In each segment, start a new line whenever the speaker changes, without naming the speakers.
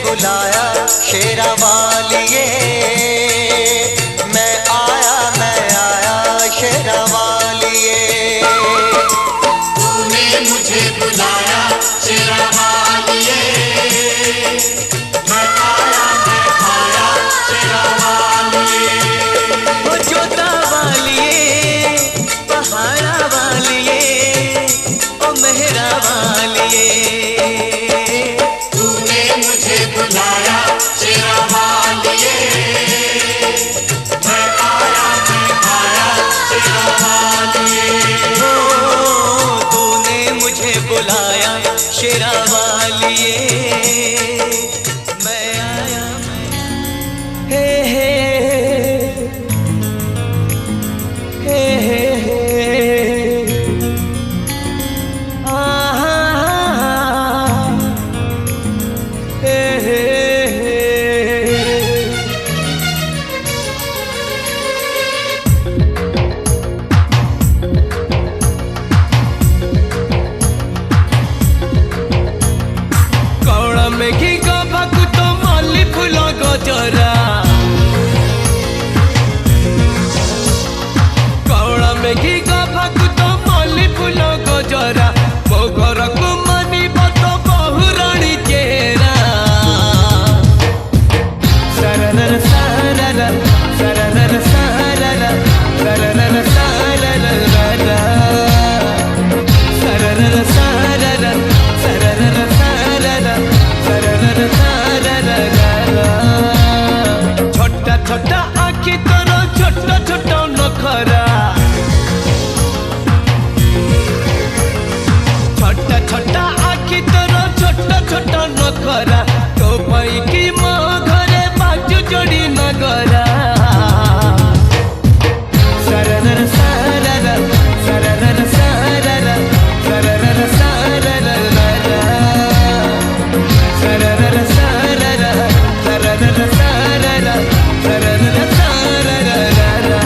बुलाया शेरा वालिए, मैं आया शेरा वालिए।
तूने मुझे बुलाया शेरा वालिए, मैं आया शेरा वालिए।
ओ जोता वालिए, पहाड़ा वालिए, ओ मेहरा वालिए।
तूने मुझे बुलाया शेरा वालिए, मैं आया शेरा वालिए।
ओ तूने मुझे बुलाया शेरा वालिए, मैं आया। हे हे हे हे हे आहा हे हे कौड़ा मेघी गभाकु तो मल्ली फूल गजरा, कौड़ा मेघी गभाकु तो मल्ली फूल गजरा, मो घर को मानिब तो बहुराणी चेहरा। सरनर साररा सरनर साररा सरनर साररा सरनर साररा सरनर साररा सरनर साररा। छोटा छोटा आखि तोर छोटा छोटा नखरा, छोटा छोटा आखि तोर छोटा छोटा नखरा, तो पाई कि मो घरे बाजू जोड़ी नगरा। सरनर साररा सरनर साररा सरनर साररा सरनर साररा सरनर साररा सरनर साररा।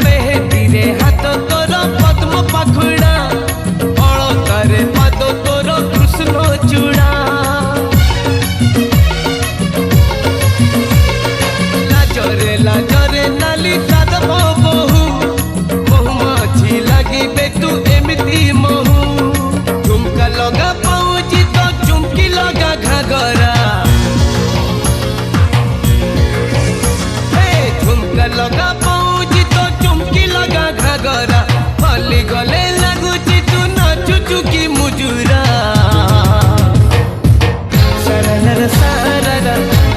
मेहंदीरे हाथ तोर पद्म पाखुड़ा, अळतारे पाद तोर कृष्ण चूड़ा। लाजरे नाली साधव बहु, बहु मझी लागिबे तू एमिति महू। झुमका लगा पाउजी तो चुमकी लगा घाघरा, झुमका लगा पाउजी तो चुमकी लगा घाघरा। फली गले लगुची तू नाचुचु की मुजुरा। सरनर साररा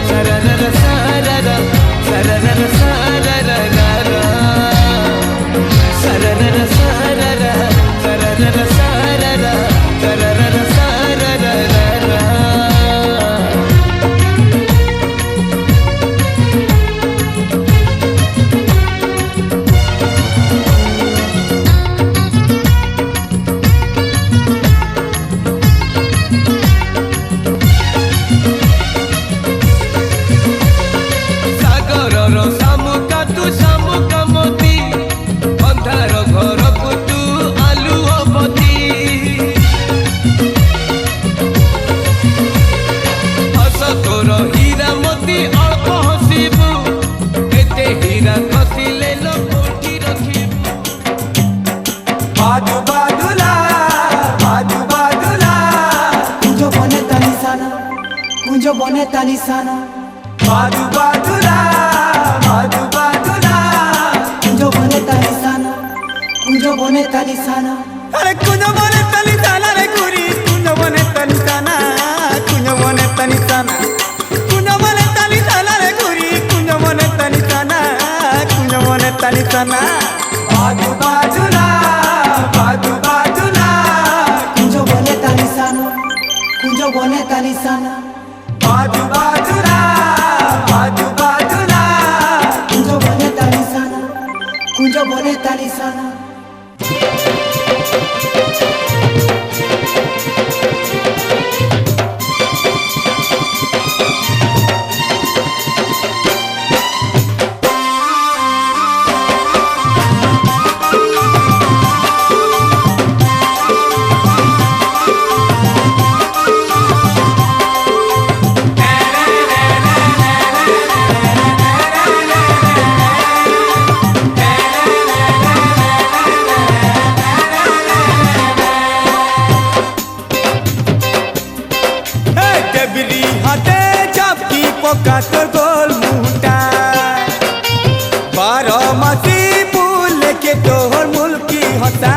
सरनर साररा सरनर साररा सरनर साररा सरनर साररा सरनर साररा। ସାଗରର ଶାମୁକା ତୁ ଶାମୁକା ମୋତି, ଅନ୍ଧାର ଘରକୁ ତୁ ଆଲୁଅ ବତି। ହସ ତୋର ହୀରା ମୋତି ଅଳ୍ପ ହସିବୁ, ଏତେ ହୀରା ଖସିଲେ ଲୋ କୋଉଠି ରଖିବୁ।
बाजू बाजूला बाजू बाजूला कुंजो बने तानिसाना कुंजो बने तानिसाना बाजू बाजूला बाजू बाजूला कुंजो बने तानिसाना कुंजो बने तानिसाना। अरे कुंजो बने तानिसाना रे कुरी कुंजो बने तानिसाना कुंजो बने तानिसाना कुंजो बने तानिसाना रे कुरी कुंजो बने तानिसाना कुंजो बने तानिसाना। बाजू बाजूला बाजू बाजूला कुंजो बने तानिसाना कुंजो बने तानिसाना। बाजू बाजूला बाजू बाजूला कुंजो बने तानिसाना कुंजो बने तानिसाना। पका तोर गोल मुहटा बारो मासी फूल के तोहर मुल्की होता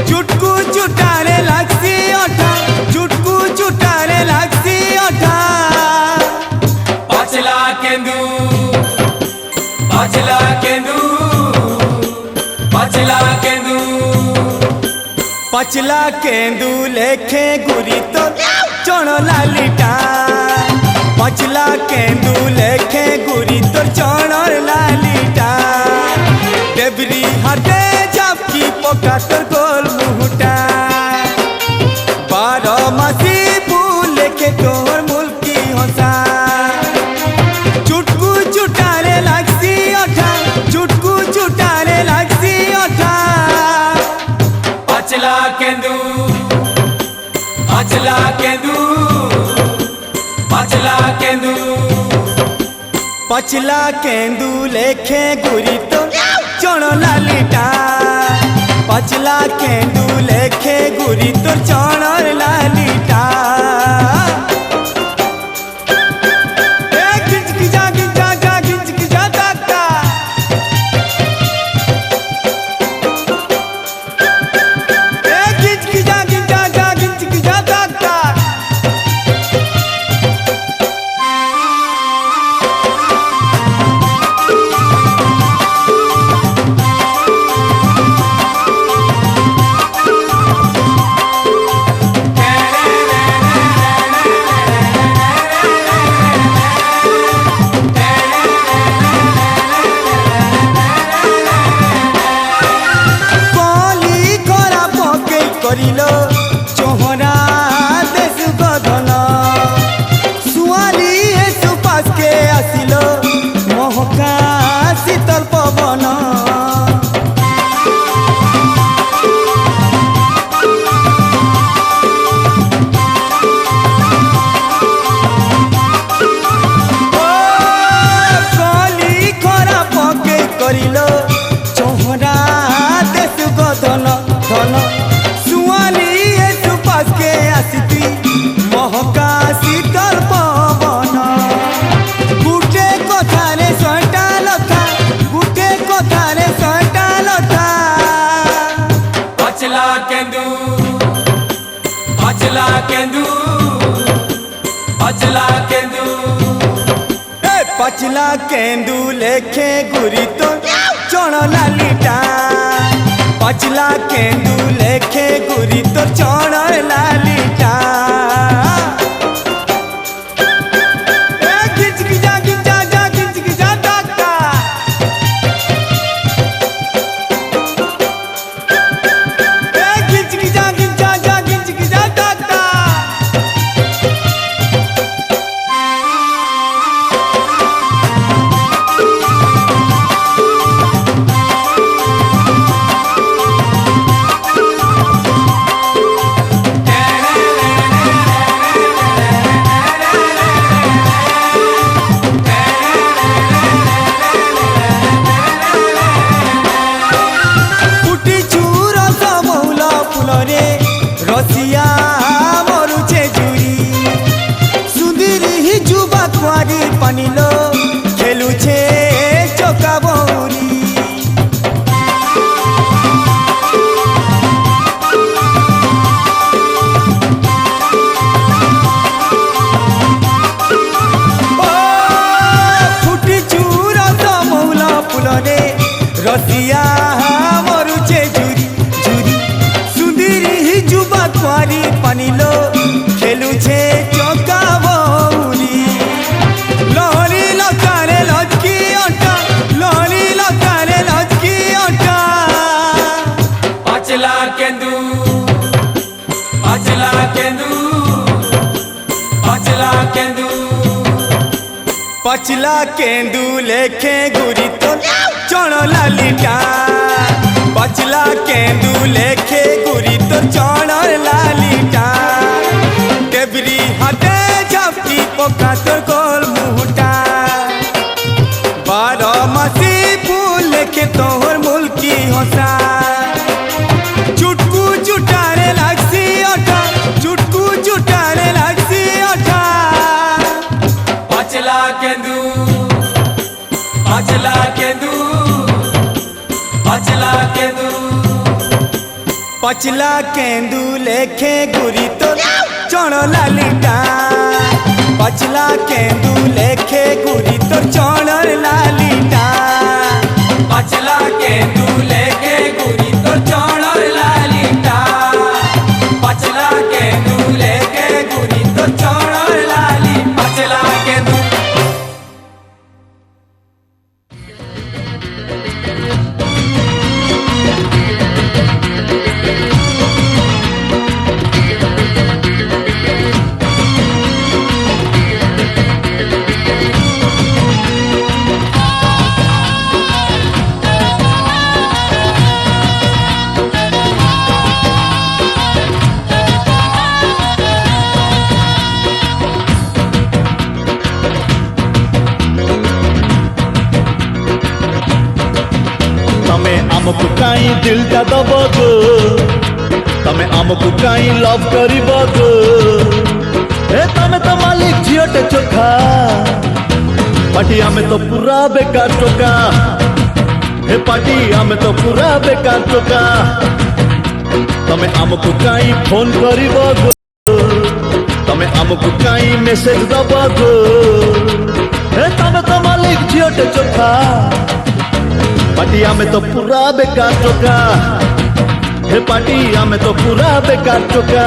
चुटकू चुटारे लागसी ओठा चुटकू चुटारे लागसी ओठा
पचला केंदू पचला केंदू पचला केंदू
पचला केंदू लेखे गुरी तो चोण लालिटा पचला केंदू लेखे गुरी तो चोण लालिटा देवरी हाथे झापकी पका तोर गोल मुहटा बारो मासी फूल लेखे तोहर मुल्की होसा चुटकू चुटारे लागसी ओठा चुटकू चुटारे लागसी ओठा
पचला केंदू पचला केंदू पचला केंदू
पचला केंदू लेखे गुरी तो चोण लालिटा पचला केंदू लेखे गुरी तो चोण लालिटा ए गिंजकी जा गिंजा जा गिंजकी जा दाता ए गिंजकी जा गिंजा जा गिंजकी जा दाता करिलो चोहरा देश गधन सुआली हे सुपास के आसिलो महका शीतल पवन कली खरा पके करिलो चोहरा देश गधन धन के आसिती महका शीतल पवन गुटे कथारे सटा लथा गुटे कथारे सटा लथा
पचला केंदू पचला केंदू पचला केंदू
ए पचला केंदू लेखे गुरी तो चोण लालिटा पचला केंदू लेखे गुरी तो चोण लालिटा ए गिंजकी जा गिंजा जा गिंजकी जा दाता ए गिंजकी जा गिंजा जा गिंजकी जा दाता रसिया मरुचे जुरी सुंदरी ही जुबा कुआरी पनिलो खेलुछे चौका बौरी फुटी चूर मौला फुलरे रसिया मरुचे जुरी जुरी सुंदरी ही जुबा कुआरी पनिलो खेलुछे चौका बौरी लहरी लकारे लचकी अटा लहरी लकारे लचकी अटा
पचला केंदू पचला केंदू पचला केंदू
पचला केंदू लेखे गुरी तो चोण लालिटा पचला केंदू लेखे गुरी तो चोण लालिटा देवरी हाथे झापकी पका तोर गोल मुहटा बारो मासी फूल लेखे तोहर मुल्की होसा चुटकू चुटारे लागसी ओठा चुटकू चुटारे लागसी ओठा पचला केंदू लेखे गुरी तो चण लालीटा पचला केंदू लेखे गुरी तो चण लालीटा
पचला केंदू लेके गुरी तो चौड़र लालीटा पचला केंदू लेके गुरी तो चौड़र लाली पचला केंदू
तमे आमको काई दिलटा दब गो तमे आमको काई लव करिब गो ए तमे तो मालिक झियोटे चोखा पार्टी आमे तो पूरा बेकार टोका हे पार्टी आमे तो पूरा बेकार टोका तमे आमको काई फोन करिब गो तमे आमको काई मेसेज दब गो हे तमे तो मालिक झियोटे चोखा पार्टिया में तो पूरा बेकार टोका हे पार्टिया में तो पूरा बेकार टोका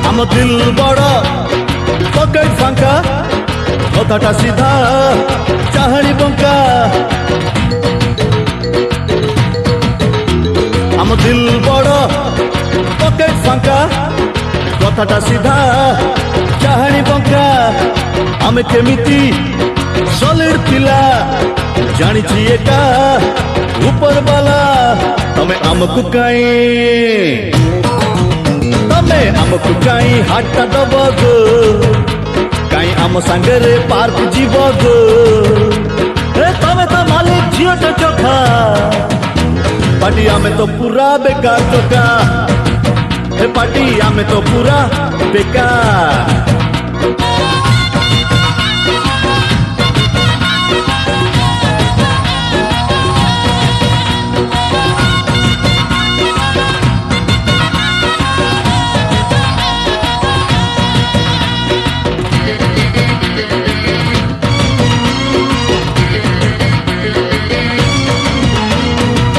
आम दिल बड़ा पकड़ फांका कथाटा सीधा चाहणी बंका आम दिल बड़ा पकड़ फांका कथाटा सीधा चाहणी बंका आमे केमिति सॉलिड पिला जानी एका ऊपर वाला तमे आमको काई तमे आमको काई हाटा दब गो काई आम सांगरे पार्क जीव गो ए तमे तो मालिक झियोटे चोखा पार्टी आमे तो पूरा बेकार टोका ए पार्टी आमे तो पूरा बेकार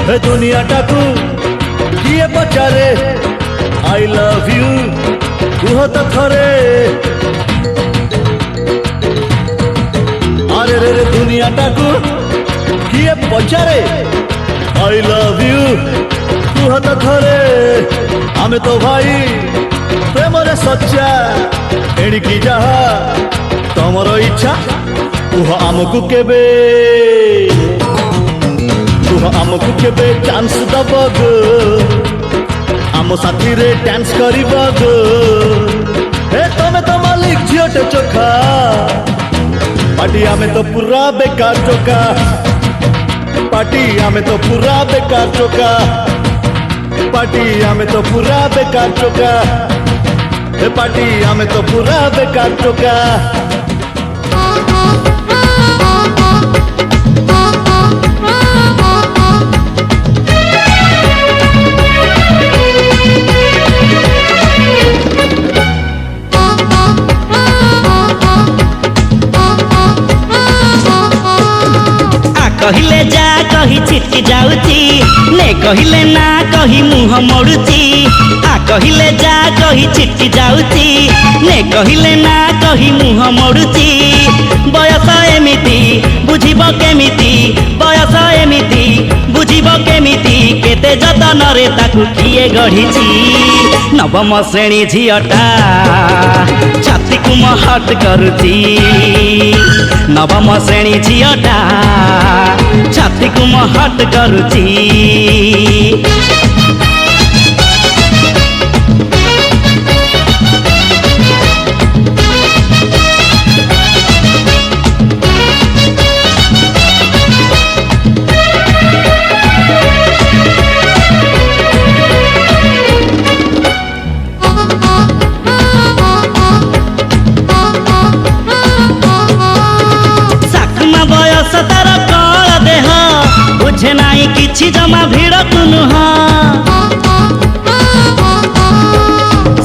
हे दुनियाटाकू किए पचारे आई लव यू कुह तो थरे अरे रे रे दुनियाटाकू किए पचारे आई लव यू कुह तो थरे आमे तो भाई प्रेम रे सच्चा एणिकी जहा तमर इच्छा कुह आमको केबे आमको केबे चांस दब गो आम साथी रे डांस करिब गो हे तमे तो मालिक झियोटे चोखा पार्टी आमे तो पूरा बेकार टोका पार्टी आमे तो पूरा बेकार टोका पार्टी आमे तो पूरा बेकार टोका हे पार्टी आमे तो पूरा बेकार टोका
कहिले जा कही छिटकी जाउची ने कहिले ना कही मुह मोड़ुची आ कहिले जा कही छिटकी जाउची ने कहिले ना कही मुह मोड़ुची बयस एमिति बुझिब केमिति बयस एमिति बुझिब केमिति केते जतन रे ताकू किए गढ़िची नवम श्रेणी झियटा छाती को महट करुची नवम श्रेणी झियटा छाती को महट करुची बयस तार कल देह बुझे नाही किछि जमा भिड़कु नुह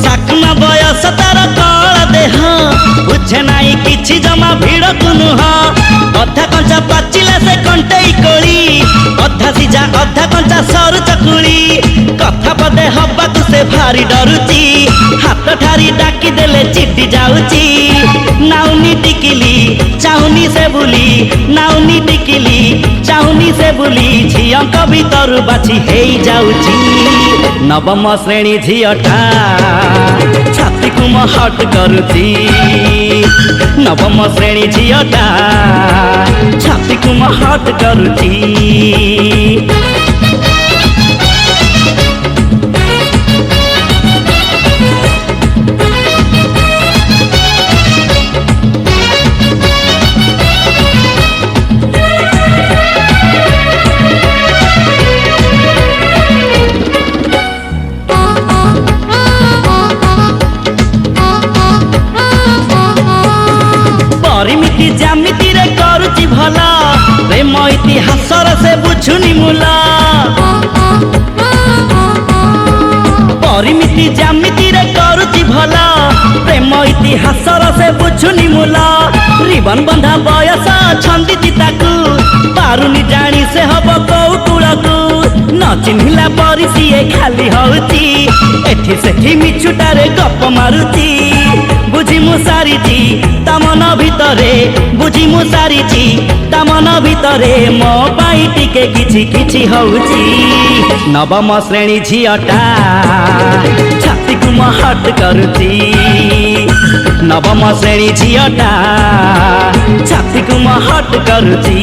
साकुमा बयस तार कल देह बुझे नाही किछि जमा भिड़कु नुह अधा कंचा पाचिला से कंटेई कोली अधा सिजा अधा कंचा सरू चकुली कथा पदे हबाकु से भारी डरुची हाथ ठारी डाकी देले चिट्टी जाउची नाउनी टिकिली चाहुनी से बुली नाउनी टिकिली चाहुनी से बुली झियंक भीतर बाछी हेई जाउची नवम श्रेणी झियटा छाती को महट करुची नवम श्रेणी झियटा छाती को महट करुची परिमिति जामिति रे करुची भला प्रेम इतिहास से बुझुनी मूला परिमिति जामिति रे करुची भला प्रेम इतिहास से बुझुनी मूला रिबन बंधा बयस छंदी ताकू पारुनी जानी से हब कौतुलकू न चिन्हिला परी सीए खाली हउची एठी सेठी मिछुटारे गप मारुची बुझी मु सारिची ता मन भितरे बुझी मु सारिची ता मन भितरे मो पाई टिके किछि किछि हउची नवम श्रेणी झियटा छाती को महट करुची नवम श्रेणी झियटा छाती को महट करुची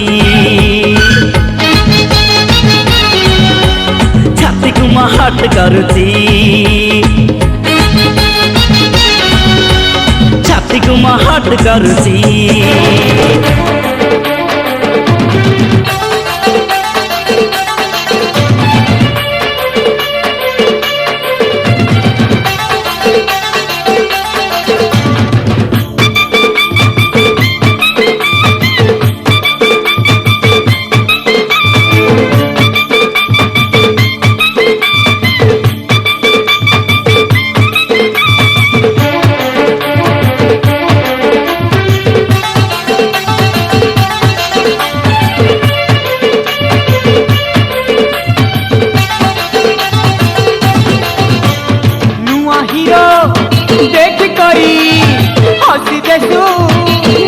छाती को महट करुची छाती को महट करुची
देख करी हसी देसु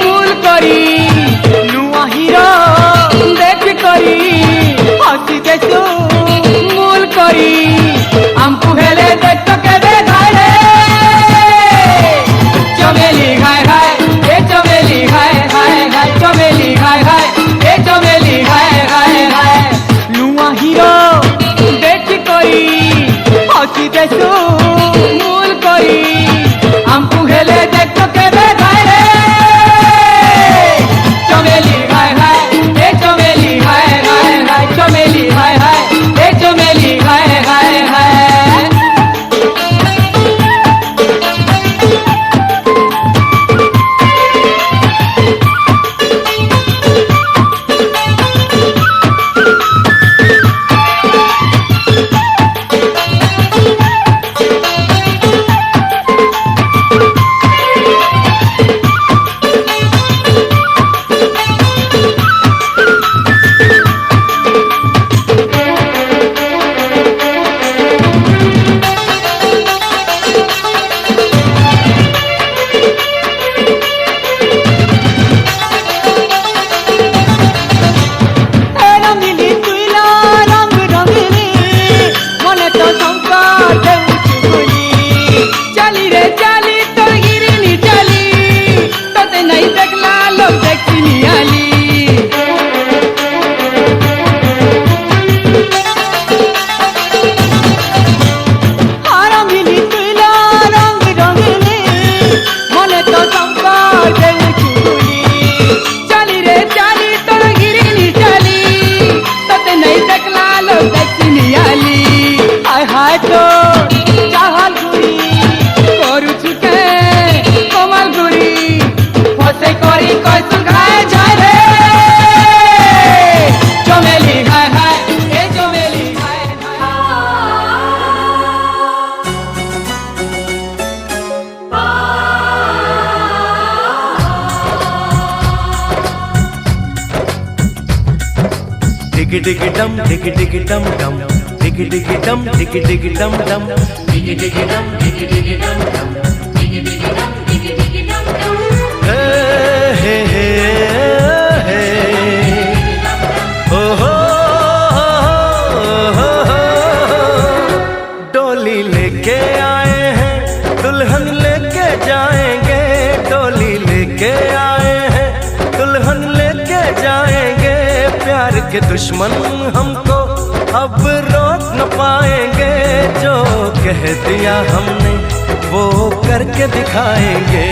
मूल करी नुआ हीरो देख करी हसी देसु मूल करी हमको हेले देख तो के दे घाले चमेली घाय घाय ए चमेली घाय घाय घाय चमेली घाय घाय ए चमेली घाय घाय घाय नुआ हीरो देख करी हसी देसु मूल करी हमको हेले देख तो के दे घाले चमेली घाय घाय ए चमेली घाय घाय घाय चमेली घाय घाय ए चमेली घाय घाय घाय
डिग डिग डम डिग डिग डम डम डिग डिग डम डिग डिग डम डम डिग डिग डम डिग डिग डम डम डिग डिग डम डिग डिग डम डम हे हे हे ओ हो डोली लेके आए हैं दुल्हन लेके जाएंगे डोली लेके आए हैं दुल्हन लेके जाएंगे प्यार के दुश्मन हमको अब रोक न पाएंगे जो कह दिया हमने वो करके दिखाएंगे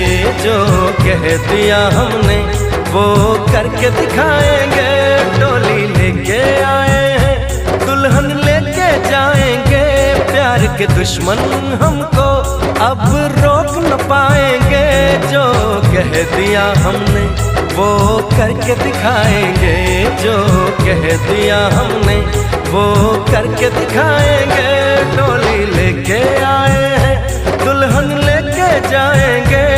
जो कह दिया हमने वो करके दिखाएंगे डोली लेके आए हैं दुल्हन लेके जाएंगे प्यार के दुश्मन हमको अब रोक न पाएंगे जो कह दिया हमने वो करके दिखाएंगे जो कह दिया हमने वो करके दिखाएंगे डोली लेके आए हैं दुल्हन लेके जाएंगे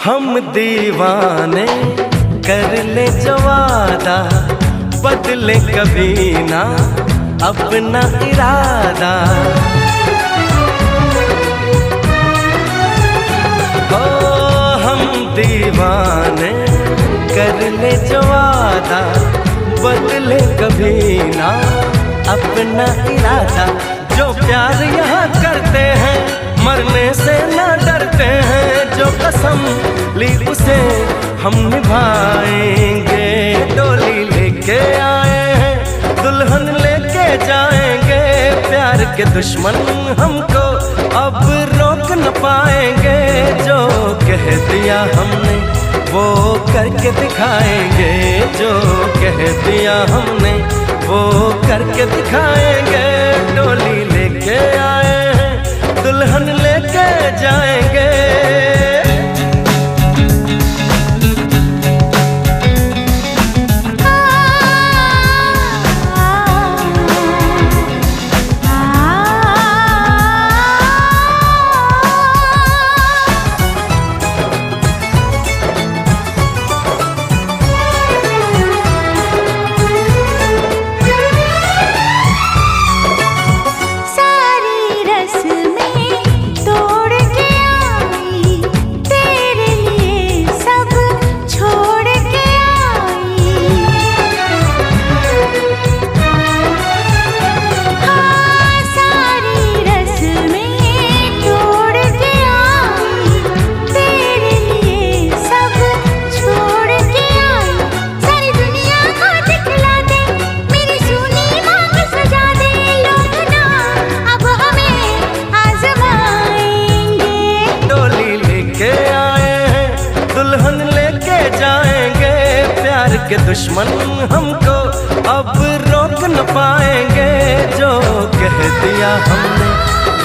हम दीवाने कर ले जो वादा बदले कभी ना अपना इरादा ओ हम दीवाने कर ले जो वादा बदले कभी ना अपना इरादा जो प्यार यहाँ करते हैं मरने से ना डरते हैं जो कसम ली उसे हम निभाएंगे डोली लेके आए हैं दुल्हन लेके जाएंगे प्यार के दुश्मन हमको अब रोक न पाएंगे जो कह दिया हमने वो करके दिखाएंगे जो कह दिया हमने वो करके दिखाएंगे डोली लेके आए हैं दुल्हन लेके जाएंगे के दुश्मन हमको अब रोक न पाएंगे जो कह दिया हमने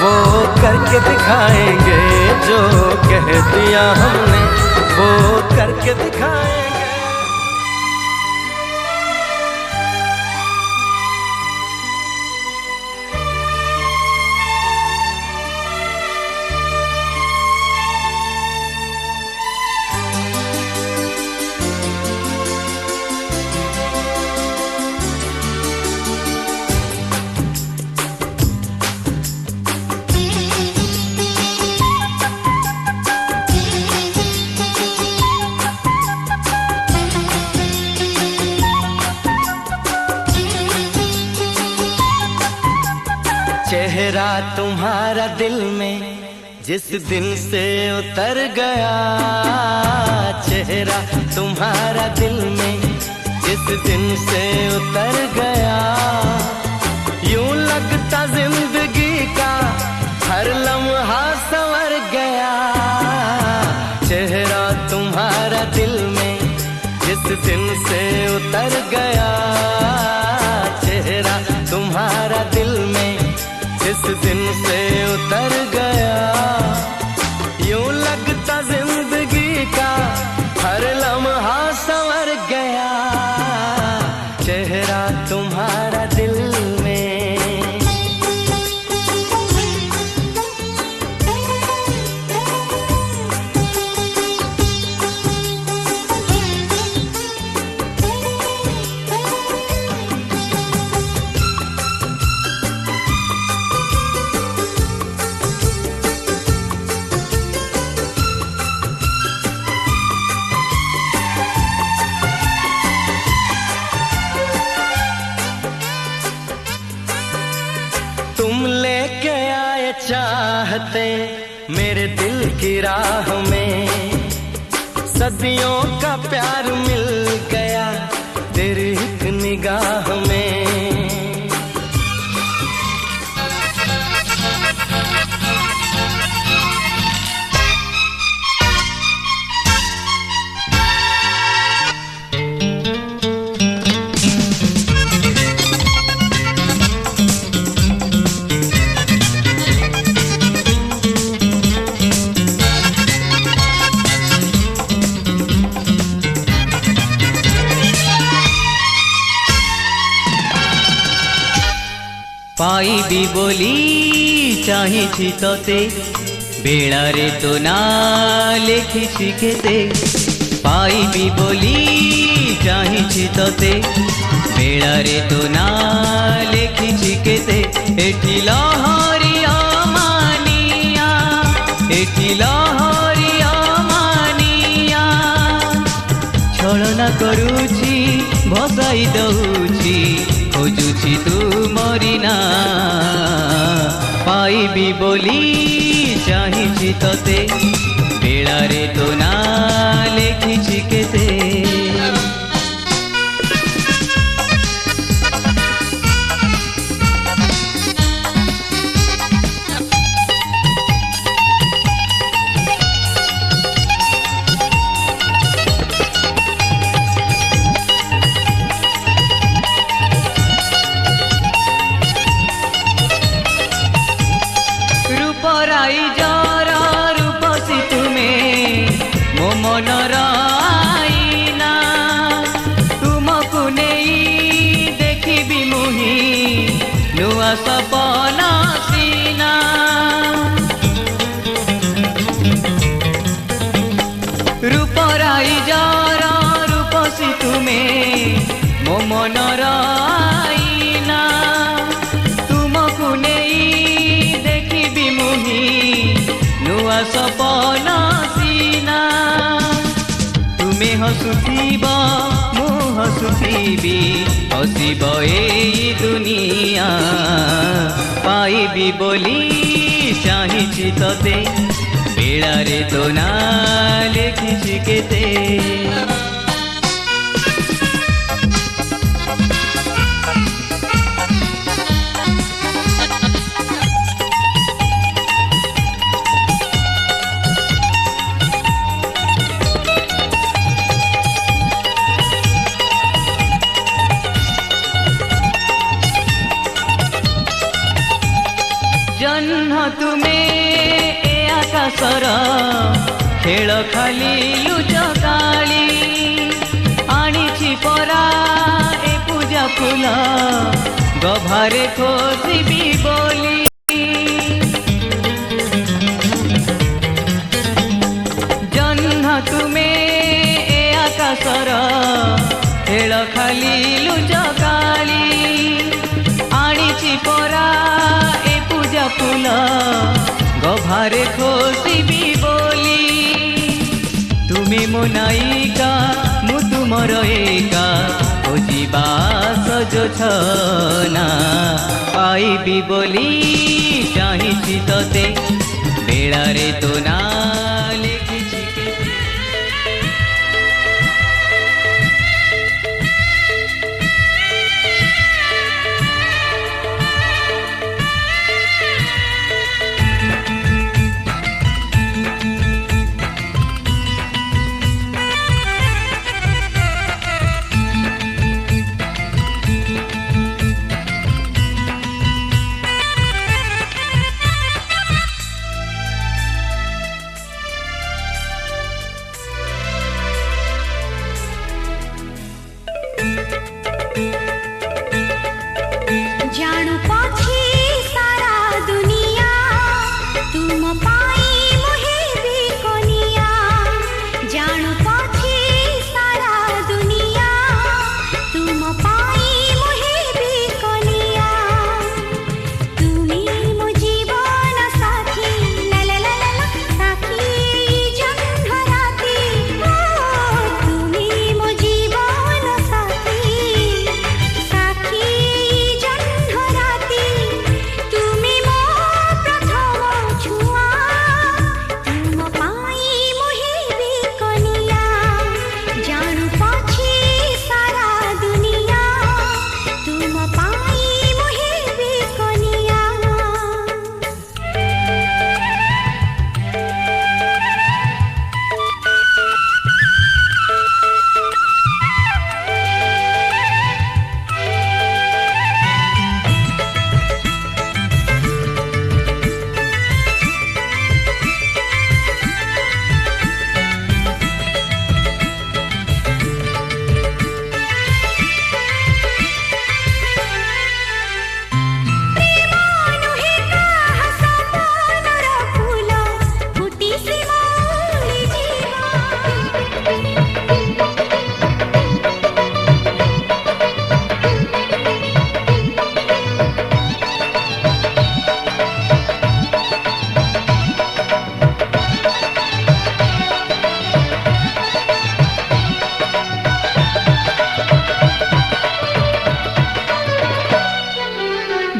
वो करके दिखाएंगे जो कह दिया हमने वो करके दिखाएंगे चेहरा तुम्हारा दिल में जिस दिन से उतर गया चेहरा तुम्हारा दिल में जिस दिन से उतर गया यूं लगता जिंदगी का हर लम्हा संवर गया चेहरा तुम्हारा दिल में जिस दिन से उतर गया चेहरा तुम्हारा दिल में। तुम लेके आए चाहते मेरे दिल की राह में, सदियों का प्यार मिल गया तेरी एक निगाह में।
पाइबी बोली चाहिछि तोते, बेड़ारे तो ना लेखिछि केते। पाइबी बोली चाहिछि तोते, बेड़ारे तो ना लेखिछि केते। एठी लहरिया मानिया, एठी लहरिया मानिया, छलना करुछि भसाई दउछि, खोजुछि तुमरी ना। पाइबी बोली चाहिछि तोते, बेड़ारे तो ना लेखिछि केते। रूपराई जरा रूपसी तुमे मो मनर आईना, तुमको नहीं देखिबी मुही नुआ सपना सीना। रूपराई जरा रूपसी तुमे मो मनर आईना, तुमको नहीं देखिबी मुही नुआ सपना सीना। तुमे हसुथिब मु हसुथिबी, हसिब एई दुनिया। पाइबी बोली चाहिछि तोते, बेड़ारे तो ना लेखिछि केते। जन्ह तुमे ए आकाशर खेल खाली लुचकाली, आनिछि परा ए पूजा फूल गभारे खोजिबी बोली। जन्ह तुमे ए आकाशर खेल खाली लुचकाली, आनिछि परा फूल गभारे खोजिबी बोली। तुमे मो नायिका मु तुमर एका, खोजिबा सजो छना। पाइबी बोली चाहिछि तोते, बेड़ारे तो ना लेखिछि केते।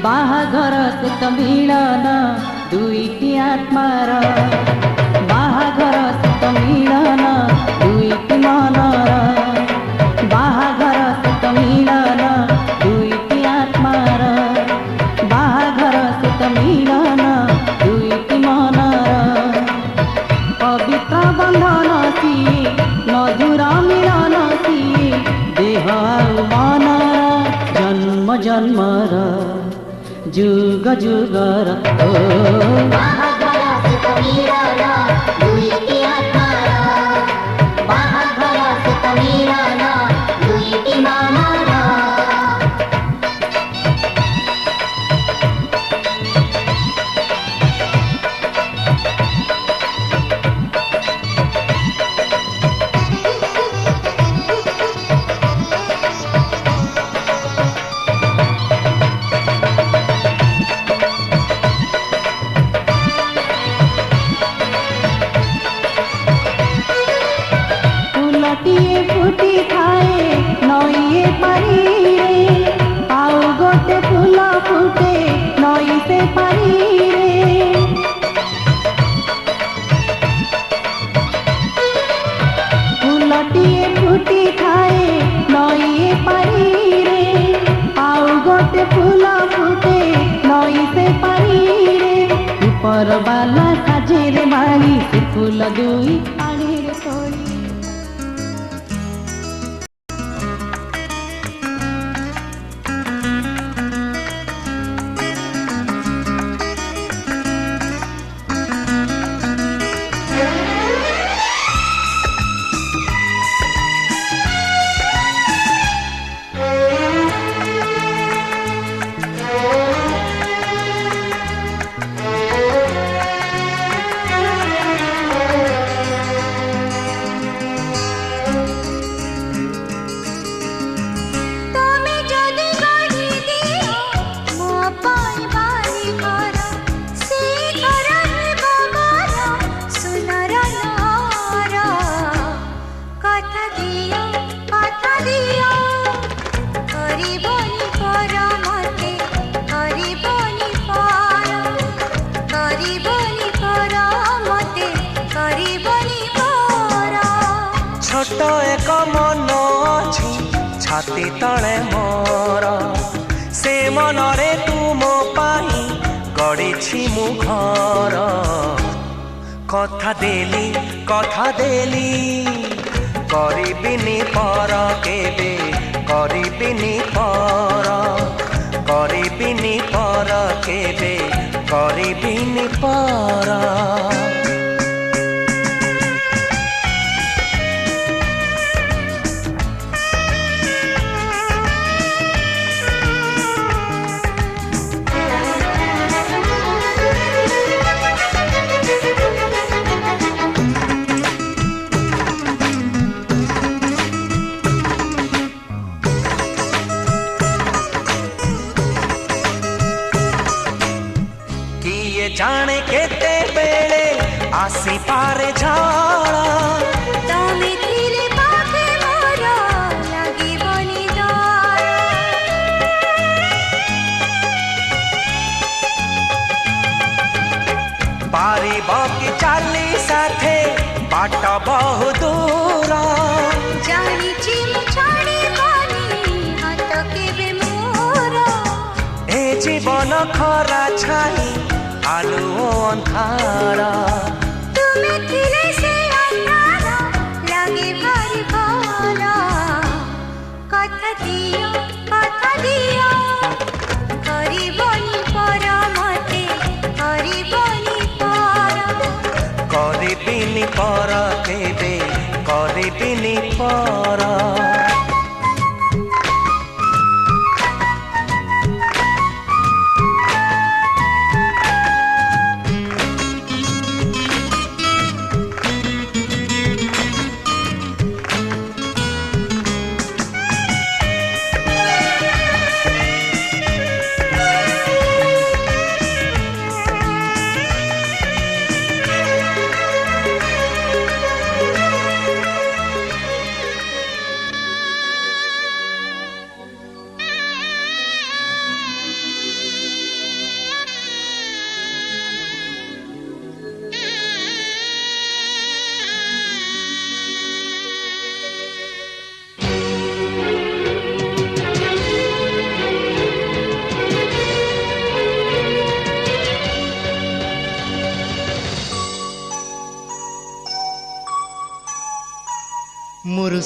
बाहाघर से तो मिलन दुईटी आत्मार बाहाघर से तो मिलन दुईटी मनर बाहाघर से तो मिलन दुईटी आत्मार बाहाघर से तो मिलन दुईटी मनर पवित्र बंधन सिए मधुर मिलन सिए देह आउ मनर जन्म जन्मर जुग जुगर ओ
बाहाघर से तो मिलन दुईटी आत्मार बाहाघर से तो मिलन दुईटी मनर
फुलटिए फुटी थाए नईए पारी रे आउ गोटे फूल फुटे नई से पारी रे फुलटिए फुटी थाए नईए पारी रे आउ गोटे फूल फुटे नई से पारी रे ऊपर बाला साजे रे माई से फूल दुई पानी रे तोड़ी
छोट एक मन अछि छाती तले मोर से मनरे तू मो पाई गढ़ी मु घर कथा देली करिबिनी पर केबे करिबिनी पर केबे करिबिनी पर जाने केते बेले आसी पारे झाड़ा
तमे थिले पाखे मोर लागी बनी दार
पारी बाकी चाली साथे बाट बहु दूर
जानी चिम छाड़ी बनी हाथ केबे मोर
ए जीवन खरा छाई आलू अंधार
तुमे थिले से अंधार लागे भारी भला कथा दियो करिबनी पर मते करिबनी
पर केबे करिबिनी पर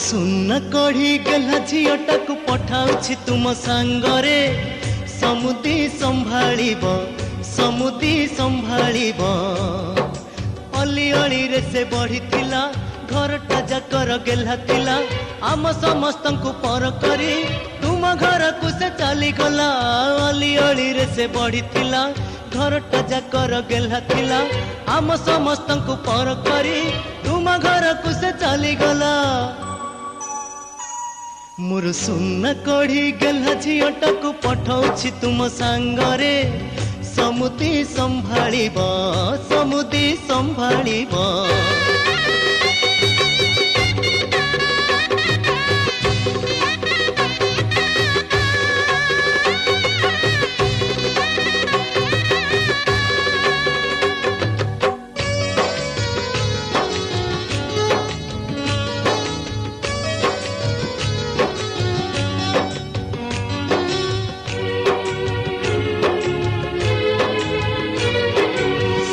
सुन कढ़ी गला झीटा को पठाउछि तुम सांगरे समुदी संभाळिब समुदी संभाळिब अली अली रे से बढ़िथिला घरटा जाकर गेला थिला आम समस्त को पर करी तुम घर को से चली गला अली अली रे से बढ़िथिला घरटा जाकर गेला थिला आम समस्त को पर करी तुम घर को से चली गला मोर सुन कढ़ी गला झीटा को पठाउछि तुम सांगरे समुदी संभाळिब समुदी संभाळिब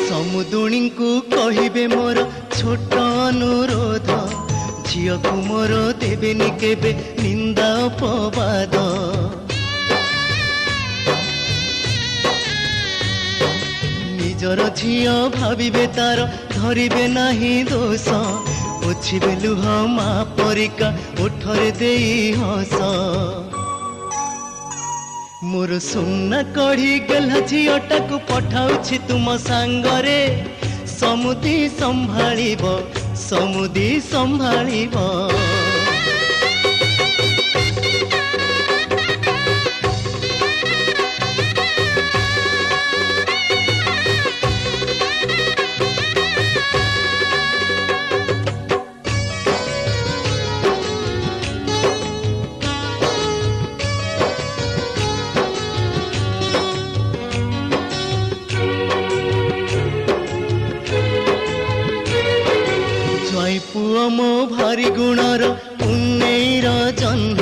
समुदुणी को कहिबे मोर छोट अनुरोध झियो को मोर देवेनि केबे निंदा अपवाद निजर झियो भाविबे तार धरिबे नाही दोष पोछिबे लुह मा परिका ओठरे देई हस मोर सुना कढ़ी गला झीटा को पठाउछि तुम सांगरे समुदी संभाळिब समुदी संभाळिब पुओ मो भारी गुणर पुण्यर जन्म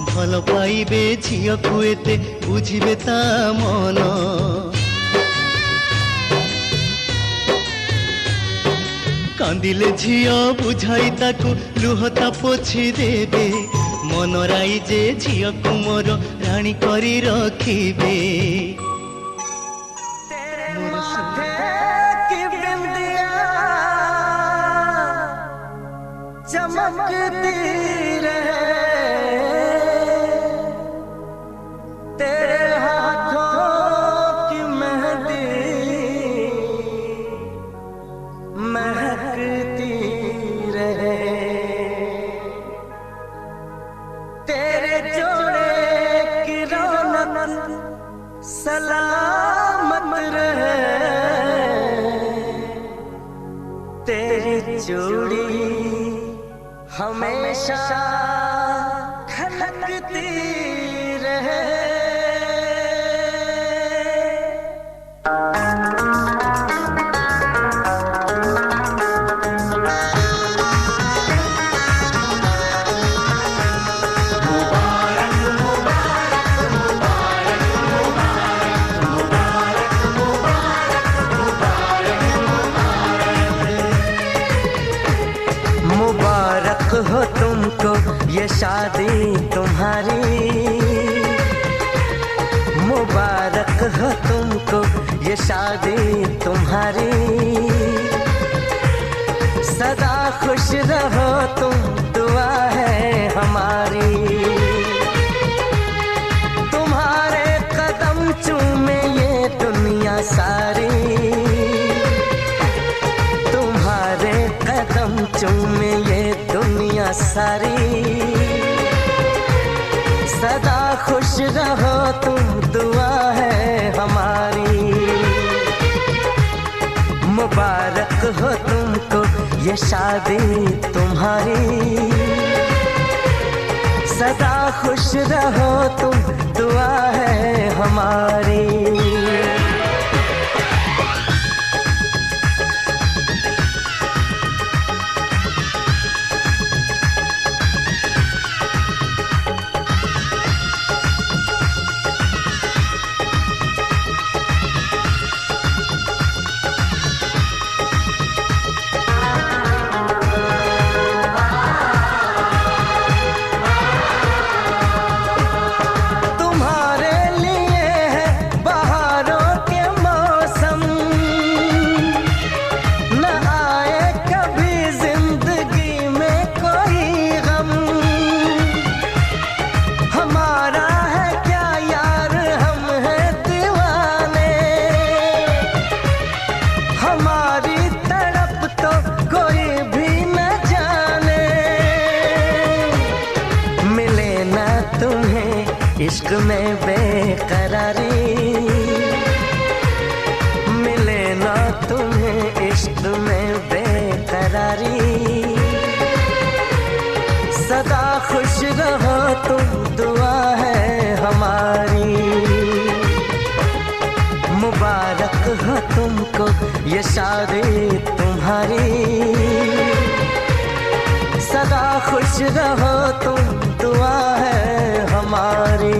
भल पाइबे झियो को एते बुझिबे ता मन कांदिले झियो बुझाई ताकू लुहता पोछि देबे मन राई जे झियो को मोर रानी करी रखिबे
चमकती रहे तेरे हाथों की मेहंदी महकती रहे तेरे जोड़े की रौनक सलामत रहे तेरी जोड़ी हमेशा खनकती रहे मुबारक हो तुमको ये शादी तुम्हारी मुबारक हो तुमको ये शादी तुम्हारी सदा खुश रहो तुम दुआ है हमारी तुम्हारे कदम चूमे ये दुनिया सारी तुम्हारे कदम चूमे ये दुनिया सारी सदा खुश रहो तुम दुआ है हमारी मुबारक हो तुमको ये शादी तुम्हारी सदा खुश रहो तुम दुआ है हमारी में बेकरारी, मिले ना तुम्हें इश्क में बेकरारी। सदा खुश रहो तुम, दुआ है हमारी। मुबारक हो तुमको ये शादी तुम्हारी। सदा खुश रहो तुम, दुआ है हमारी।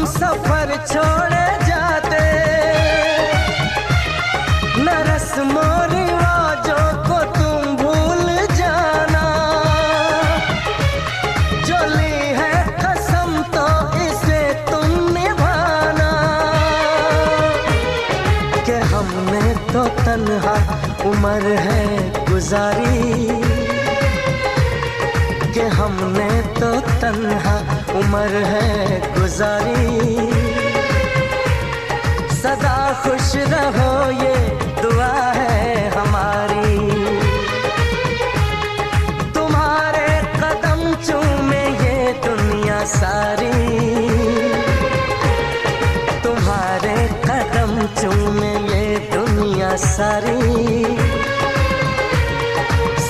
सफर छोड़े जाते, न रस्मों रिवाजों को तुम भूल जाना। जो ली है कसम तो इसे तुम निभाना। कि हमने तो तन्हा उम्र है गुजारी, कि हमने तो तन्हा उम्र है गुजारी। सदा खुश रहो ये दुआ है हमारी। तुम्हारे कदम चूमे ये दुनिया सारी। तुम्हारे कदम चूमे ये दुनिया सारी।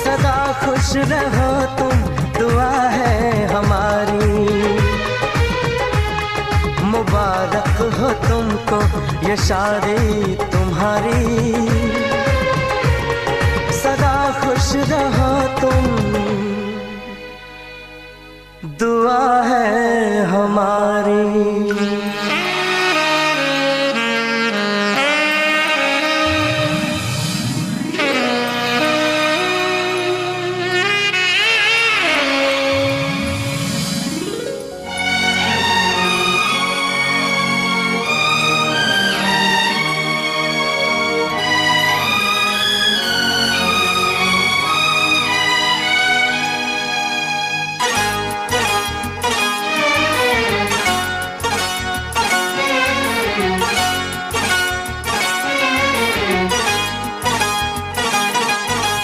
सदा खुश रहो तुम, दुआ है हमारी। मुबारक हो तुमको ये शादी तुम्हारी। सदा खुश रहो तुम, दुआ है हमारी।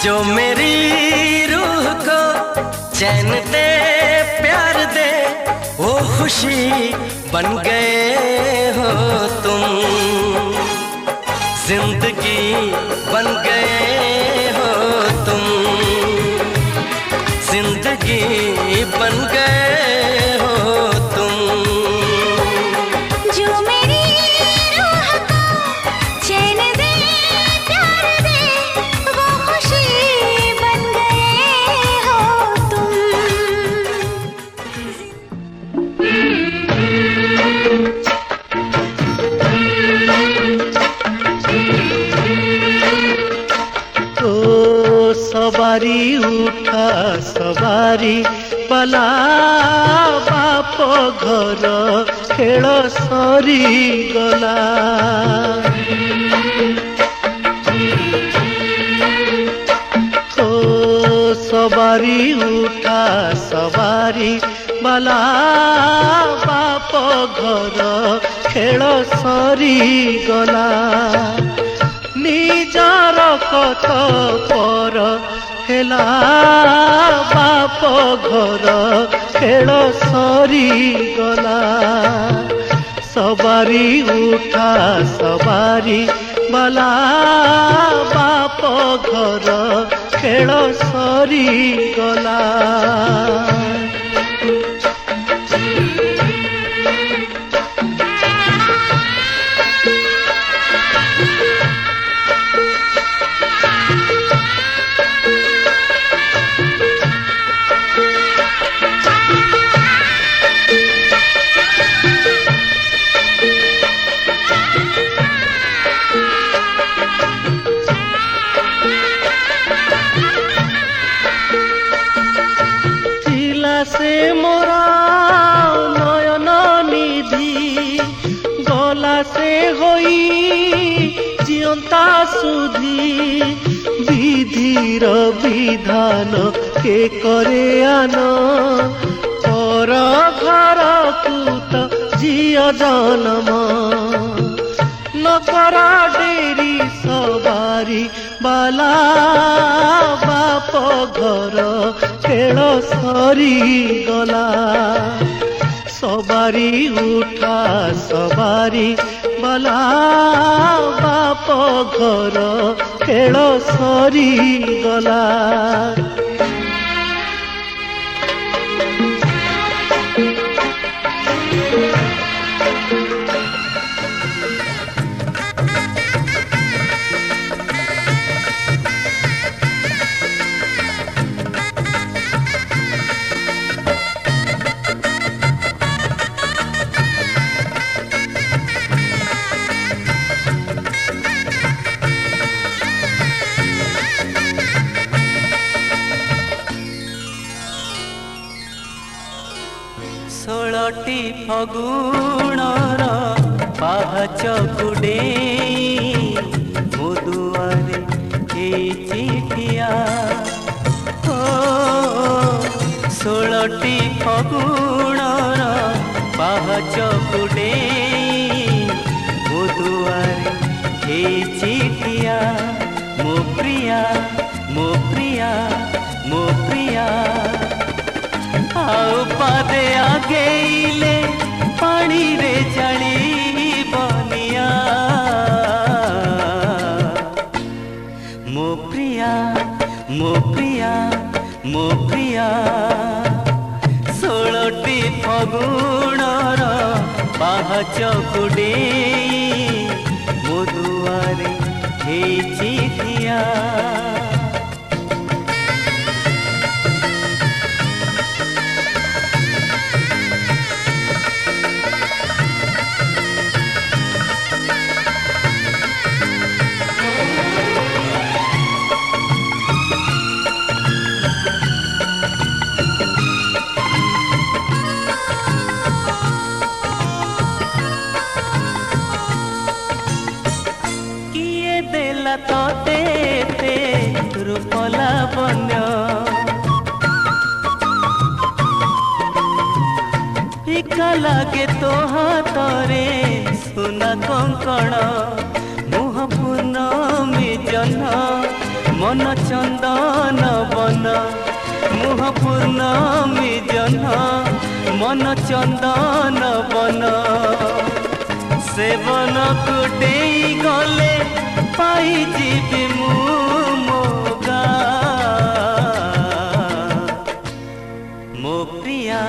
जो मेरी रूह को चैन दे, प्यार दे, वो खुशी बन गए हो तुम। जिंदगी बन गए हो तुम। जिंदगी बन गए हो तुम।
जो मेरी रूह को चैन दे, प्यार दे, वो खुशी बन गए हो तुम।
तो सवारी उठा सवारी पला, बाप घर खेल सरी गला। तो सवारी उठा सवारी बाला, बाप घर खेल सरी गला। निजार कत पर हेला, बाप घर खेल सरी गला। सवारी उठा सवारी बाला, बाप घर खेल सरी गला। ନିୟତିର ବିଧାନ କେ କରେ ଆନ ପର ଘରକୁ ତ ଝିଅ ଜନମ ନକର ଡେରି ସବାରି ବାଲା ବାପ ଘର ଖେଳ ସରିଗଲା ସବାରି ଉଠା ସବାରି ବାଲା ବାପ ଘର ଖେଳ ସରିଗଲା।
ଷୋଳଟି ଫଗୁଣର ପାହାଚ କୁଡେଇ ମୋ ଦୁଆରେ ହେଇଛି ଠିଆ ଓ 16ଟି ଫଗୁଣର ପାହାଚ କୁଡେଇ ମୋ ଦୁଆରେ ହେଇଛି ଠିଆ ମୋ ପ୍ରିୟା ମୋ ପ୍ରିୟା ମୋ ପ୍ରିୟା ଆଉ ପାଦେ ଆଗେଇଲେ ପାଣିରେ ଜାଳି ବନିଆ ମୋ ପ୍ରିୟା ମୋ ପ୍ରିୟା ମୋ ପ୍ରିୟା 16ଟି ଫଗୁଣର ପାହାଚ କୁଡେଇ ମୋ ଦୁଆରେ ହେଇଛି ଠିଆ ତତେ ରୂପଲା ବନ୍ୟ ଫିକା ଲାଗେ ତୋ ହାତରେ ସୁନା କଙ୍କଣ ମୁହଁ ପୂର୍ଣ୍ଣମୀ ଜହ୍ନ ମନ ଚନ୍ଦନ ବନ ମୁହଁ ପୂର୍ଣ୍ଣମୀ ଜହ୍ନ ମନ ଚନ୍ଦନ ବନ ସେବନକୁ ଡେଇ ଗଲେ ପାଇଯିବି ମୁଁ ମୋଗା ମୋ ପ୍ରିୟା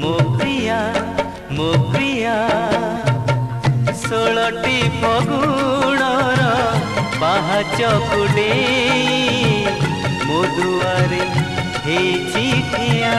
ମୋ ପ୍ରିୟା ମୋ ପ୍ରିୟା 16ଟି ଫଗୁଣର ପାହାଚ କୁଡେଇ ମୋ ଦୁଆରେ ହେଇଛି ଠିଆ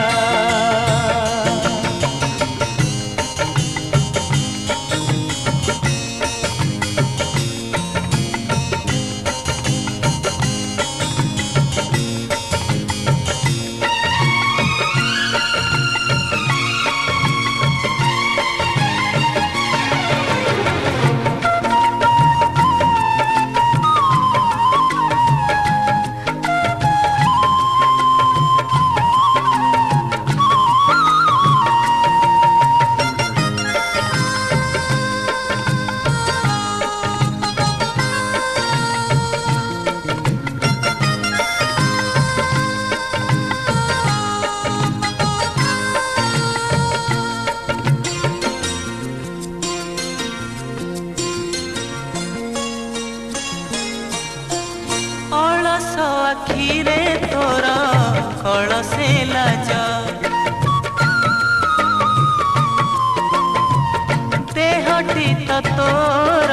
ଆଖିରେ ତୋର କଳସେ ଲାଜ ଦେହଟି ତ ତୋର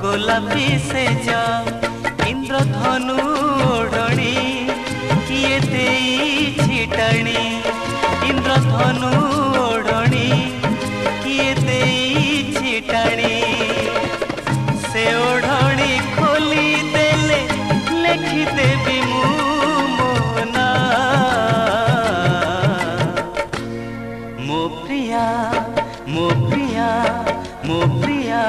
ଗୋଲାପୀ ସେଜ ଇନ୍ଦ୍ରଧନୁ ଓଢ଼ଣୀ କିଏ ଦେଇଛି ଟାଣି ଇନ୍ଦ୍ରଧନୁ ଓଢ଼ଣୀ କିଏ ଦେଇଛି ଟାଣି ସେ ଓଢ଼ଣୀ ଖୋଲି ଦେଲେ ଲେଖିଦେବି ମୁଁ ମୋ ନାଁ ମୋ ପ୍ରିୟା ମୋ ପ୍ରିୟା ମୋ ପ୍ରିୟା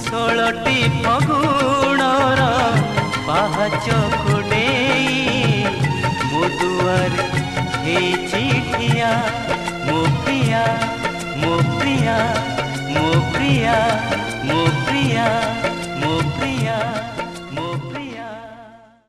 16ଟି ଫଗୁଣର ପାହାଚ हे चिठिया मो प्रिया